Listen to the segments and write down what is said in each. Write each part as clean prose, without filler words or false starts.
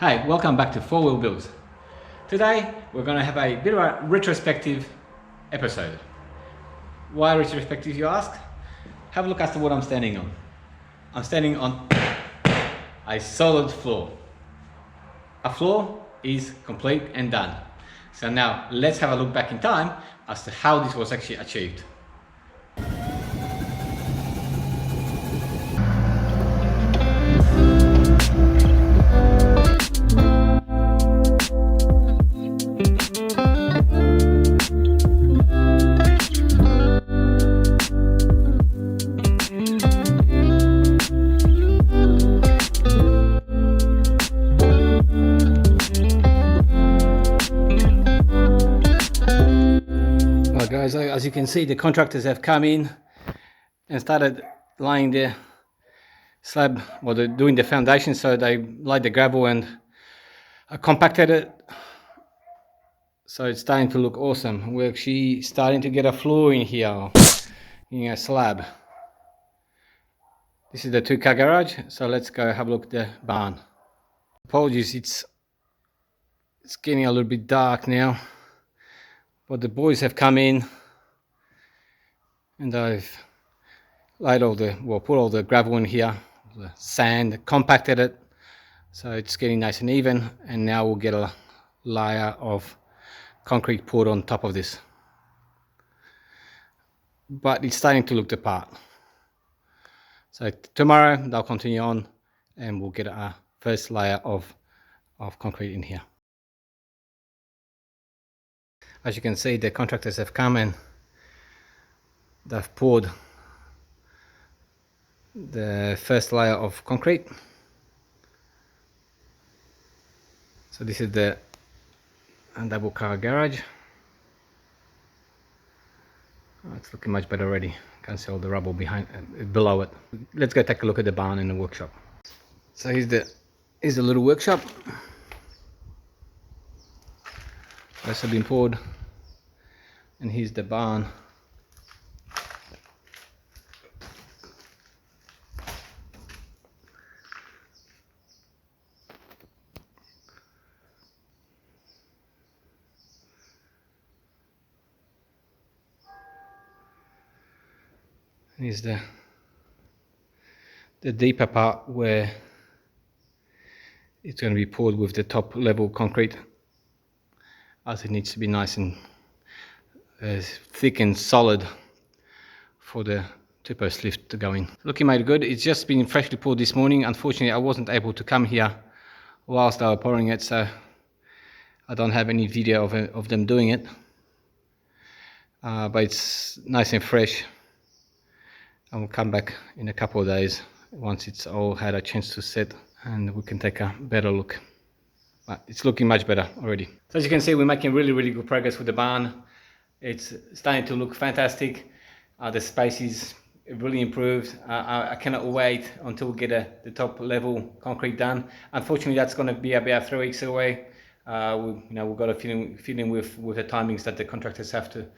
Hi, welcome back to 4 Wheel Builds. Today we're going to have a bit of a retrospective episode. Why retrospective, you ask? Have a look as to what I'm standing on. I'm standing on a solid floor. A floor is complete and done. So now let's have a look back in time as to how this was actually achieved. Guys, as you can see, the contractors have come in and started laying the slab, well, they're doing the foundation, so they laid the gravel and compacted it, so it's starting to look awesome. We're actually starting to get a floor in here, in a slab. This is the 2-car garage, so let's go have a look at the barn. Apologies, it's getting a little bit dark now. But the boys have come in and I've laid put all the gravel in here, the sand, compacted it, so it's getting nice and even, and now we'll get a layer of concrete poured on top of this. But it's starting to look the part. So tomorrow they'll continue on and we'll get a first layer of concrete in here. As you can see, the contractors have come and they've poured the first layer of concrete. So this is the double car garage. Oh, it's looking much better already. You can see all the rubble below it. Let's go take a look at the barn and the workshop. So here's the little workshop. Those have been poured, and here's the barn. And here's the deeper part where it's going to be poured with the top level concrete, as it needs to be nice and thick and solid for the two-post lift to go in. Looking mighty good. It's just been freshly poured this morning. Unfortunately, I wasn't able to come here whilst they were pouring it, so I don't have any video of them doing it. But it's nice and fresh. I will come back in a couple of days once it's all had a chance to set, and we can take a better look. But it's looking much better already. So as you can see, we're making really good progress with the barn. It's starting to look fantastic. The space is really improved. I cannot wait until we get the top level concrete done. Unfortunately, that's going to be about 3 weeks away. We've got to fit in with the timings that the contractors have to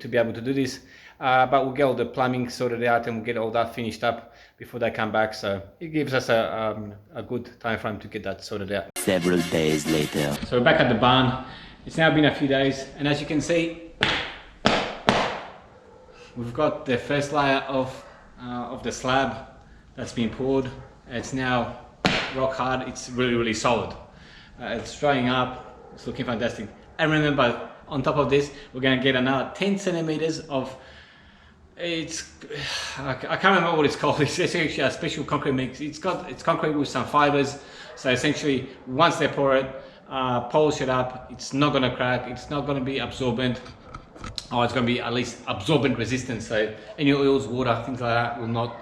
be able to do this. But we'll get all the plumbing sorted out and we'll get all that finished up before they come back. So it gives us a good time frame to get that sorted out. Several days later. So we're back at the barn. It's now been a few days, and as you can see, we've got the first layer of the slab that's been poured. It's now rock hard. It's really solid. It's drying up. It's looking fantastic. And remember, on top of this, we're going to get another 10 centimeters of, I can't remember what it's called. It's actually a special concrete mix. It's concrete with some fibers. So essentially, once they pour it, polish it up, it's not going to crack. It's not going to be absorbent. Or it's going to be at least absorbent resistant. So any oils, water, things like that will not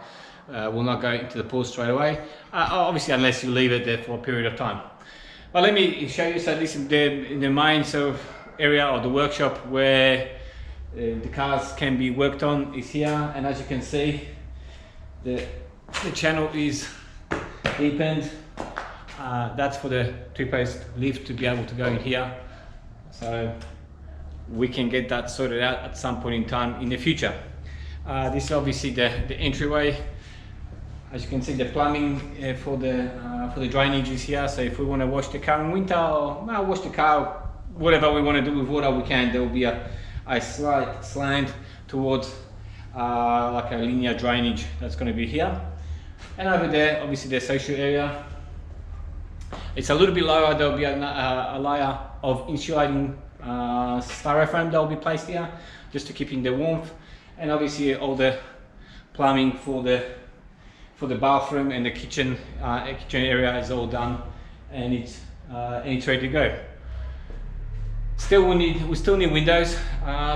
go into the pores straight away. Obviously, unless you leave it there for a period of time. But let me show you. So this is the main area or the workshop where the cars can be worked on is here, and as you can see, the channel is deepened. That's for the two-post lift to be able to go in here, so we can get that sorted out at some point in time in the future. This is obviously the entryway. As you can see, the plumbing for the drainage is here. So if we want to wash the car in winter, or wash the car, whatever we want to do with water, we can. There will be a slight slant towards like a linear drainage that's going to be here. And over there, obviously the social area. It's a little bit lower. There will be a layer of insulating styrofoam that will be placed here, just to keep in the warmth. And obviously all the plumbing for the bathroom and the kitchen area is all done, and it's ready to go. Still, we still need windows,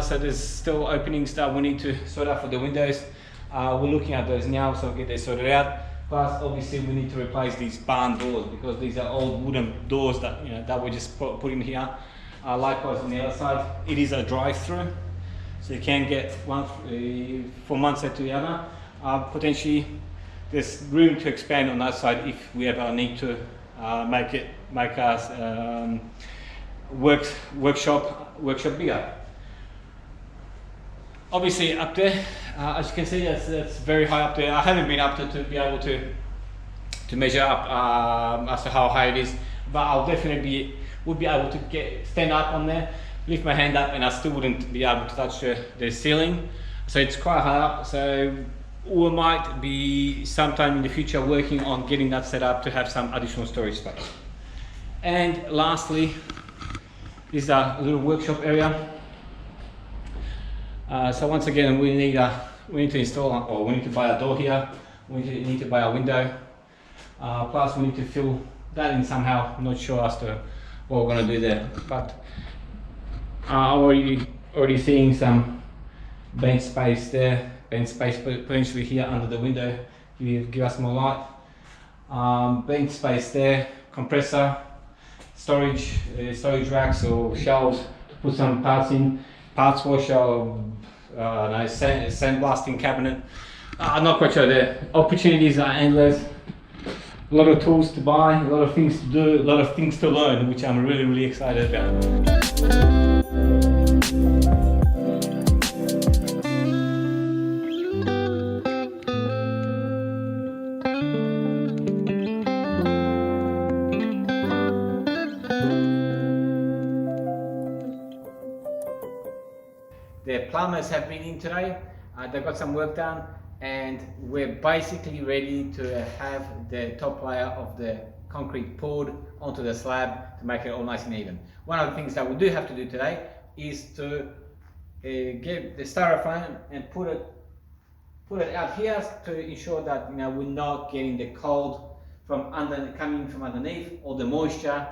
so there's still openings that we need to sort out for the windows. We're looking at those now, so I'll get those sorted out. Plus, obviously, we need to replace these barn doors, because these are old wooden doors that that we just put in here. Likewise, on the other side, it is a drive-through, so you can get one from one side to the other. Potentially, there's room to expand on that side if we ever need to make us workshop bigger. Obviously up there, as you can see, that's very high up there. I haven't been up there to be able to measure up as to how high it is, but I'll definitely would be able to stand up on there, lift my hand up, and I still wouldn't be able to touch the ceiling. So it's quite high up. So we might be sometime in the future working on getting that set up to have some additional storage space. And lastly, this is a little workshop area. So once again, we need to install, or we need to buy a door here. We need to buy a window. Plus, we need to fill that in somehow. I'm not sure as to what we're going to do there, but I'm already seeing some bench space there. Bench space potentially here under the window, give us more light. Bench space there, compressor, storage racks or shelves to put some parts in, parts washer, or sandblasting cabinet. I'm not quite sure. The opportunities are endless. A lot of tools to buy, a lot of things to do, a lot of things to learn, which I'm really excited about. The plumbers have been in today, they've got some work done, and we're basically ready to have the top layer of the concrete poured onto the slab to make it all nice and even. One of the things that we do have to do today is to get the styrofoam and put it out here to ensure that we're not getting the cold coming from underneath, or the moisture.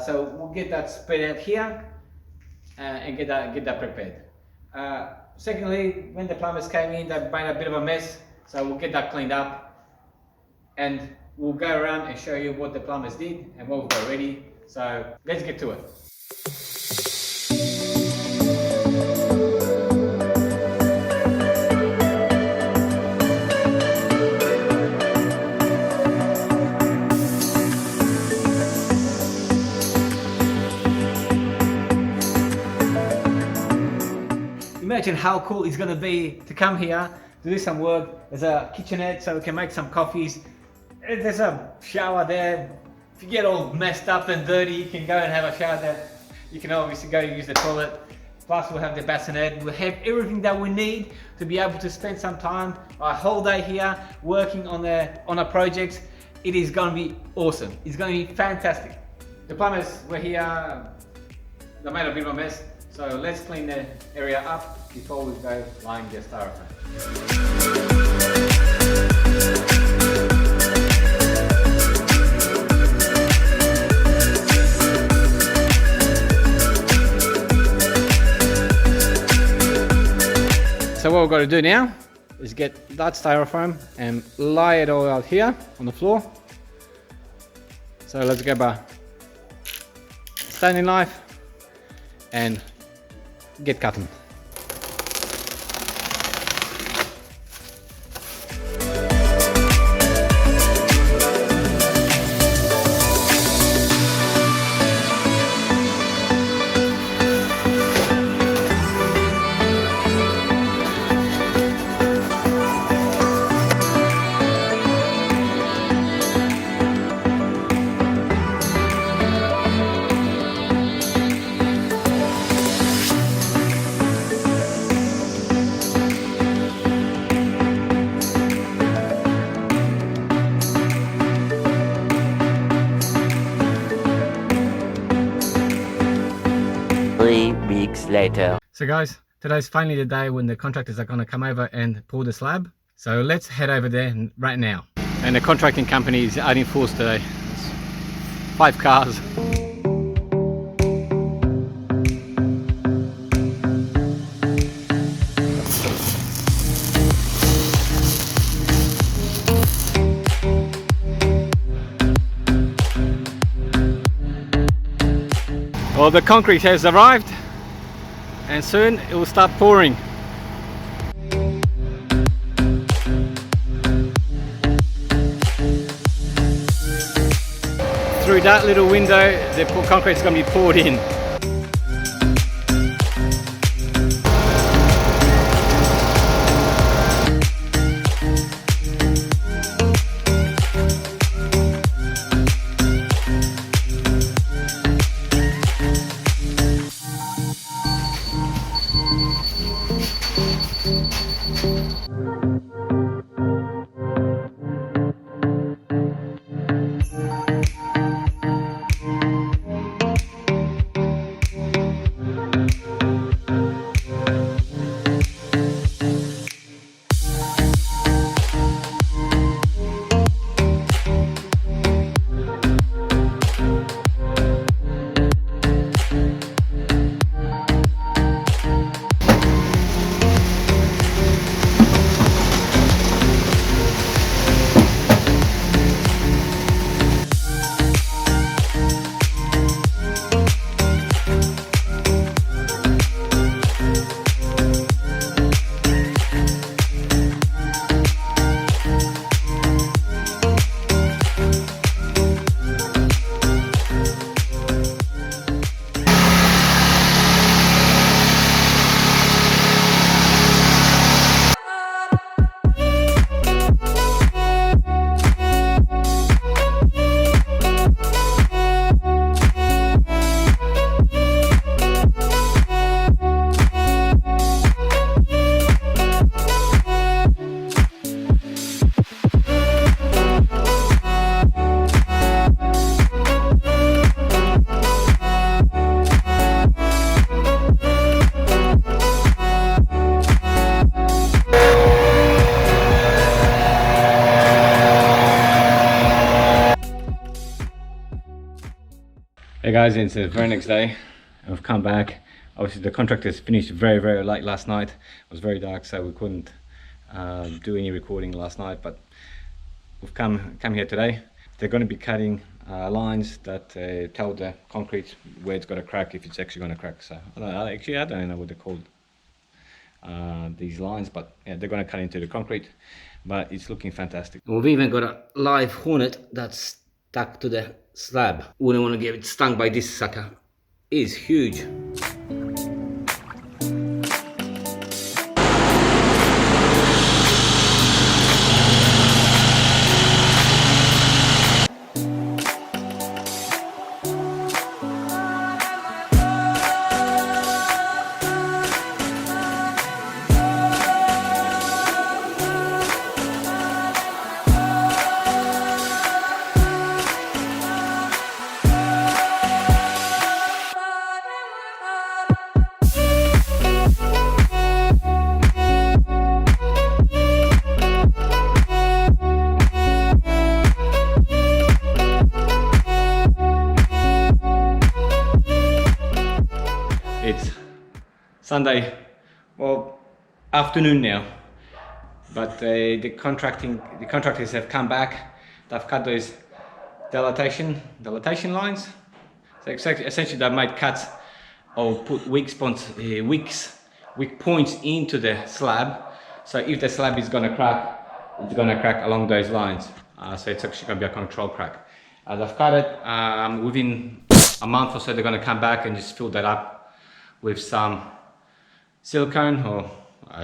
So we'll get that spread out here and get that prepared. Secondly, when the plumbers came in, they made a bit of a mess, so we'll get that cleaned up, and we'll go around and show you what the plumbers did and what we've got ready. So let's get to it. Imagine how cool it's going to be to come here to do some work. There's a kitchenette so we can make some coffees. There's a shower there. If you get all messed up and dirty, you can go and have a shower there. You can obviously go use the toilet. Plus we'll have the bassinet. We'll have everything that we need to be able to spend some time, a whole day here working on a project. It is going to be awesome. It's going to be fantastic. The plumbers were here. They made a bit of a mess. So let's clean the area up before we go line the styrofoam. So what we've got to do now is get that styrofoam and lay it all out here on the floor. So let's grab a Stanley knife and get cutting. 3 weeks later. So guys, today's finally the day when the contractors are going to come over and pour the slab. So let's head over there right now. And the contracting company is out in force today. It's 5 cars. Well, the concrete has arrived and soon it will start pouring. Through that little window, the concrete is going to be poured in. Hey guys, it's the very next day. I've come back. Obviously the contractors finished very late last night. It was very dark, so we couldn't do any recording last night, but we've come here today. They're going to be cutting lines that tell the concrete where it's going to crack, if it's actually going to crack. So I don't know what they're called, these lines, but yeah, they're going to cut into the concrete, but it's looking fantastic. We've even got a live hornet that's stuck to the slab. Wouldn't want to get it stung by this sucker. It is huge. It's Sunday, well, afternoon now, but the contractors have come back. They've cut those dilatation lines. So essentially they made cuts or put weak points into the slab. So if the slab is going to crack, it's going to crack along those lines. So it's actually going to be a control crack. They've cut it. Within a month or so, they're going to come back and just fill that up with some silicone or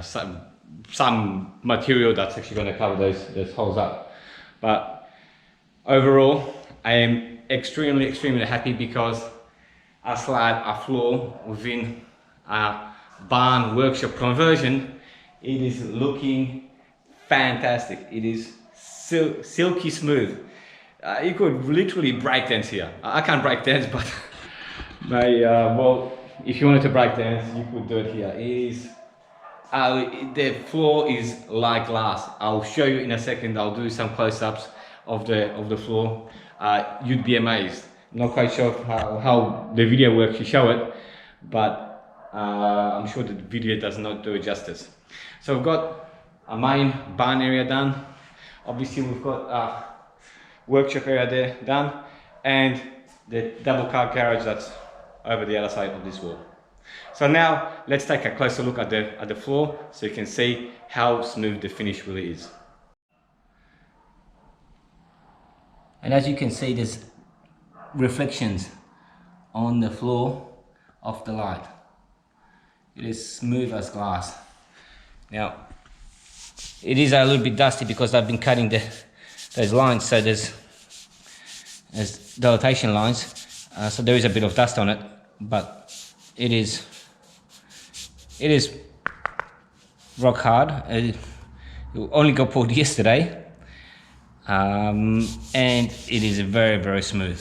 some material that's actually going to cover those holes up. But overall, I am extremely happy because our slab, our floor within our barn workshop conversion, it is looking fantastic. It is silky smooth. You could literally break dance here. I can't break dance, but if you wanted to break down, you could do it here. The floor is like glass. I'll show you in a second. I'll do some close-ups of the floor. You'd be amazed. Not quite sure how the video works to show it, but I'm sure the video does not do it justice. So we've got a main barn area done. Obviously we've got a workshop area there done, and the double car garage that's over the other side of this wall. So now let's take a closer look at the floor so you can see how smooth the finish really is. And as you can see, there's reflections on the floor of the light. It is smooth as glass. Now it is a little bit dusty because I've been cutting those lines, so there's dilatation lines, so there is a bit of dust on it, but it is rock hard. It only got poured yesterday, and it is very, very smooth.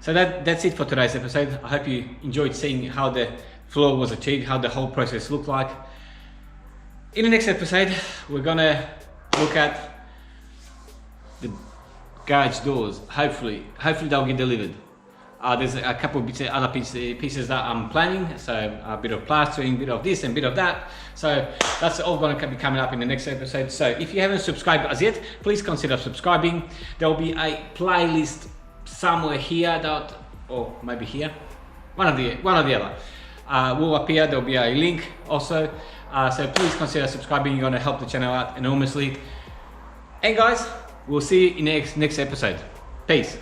So that's it for today's episode. I hope you enjoyed seeing how the floor was achieved, how the whole process looked like. In the next episode, we're gonna look at the garage doors. Hopefully they'll get delivered. There's a couple of other pieces that I'm planning, so a bit of plastering, a bit of this and a bit of that. So that's all going to be coming up in the next episode. So if you haven't subscribed as yet, please consider subscribing. There will be a playlist somewhere here, or maybe here, one or the other will appear. There'll be a link also, so please consider subscribing. You're going to help the channel out enormously. And guys, we'll see you in the next episode. Peace.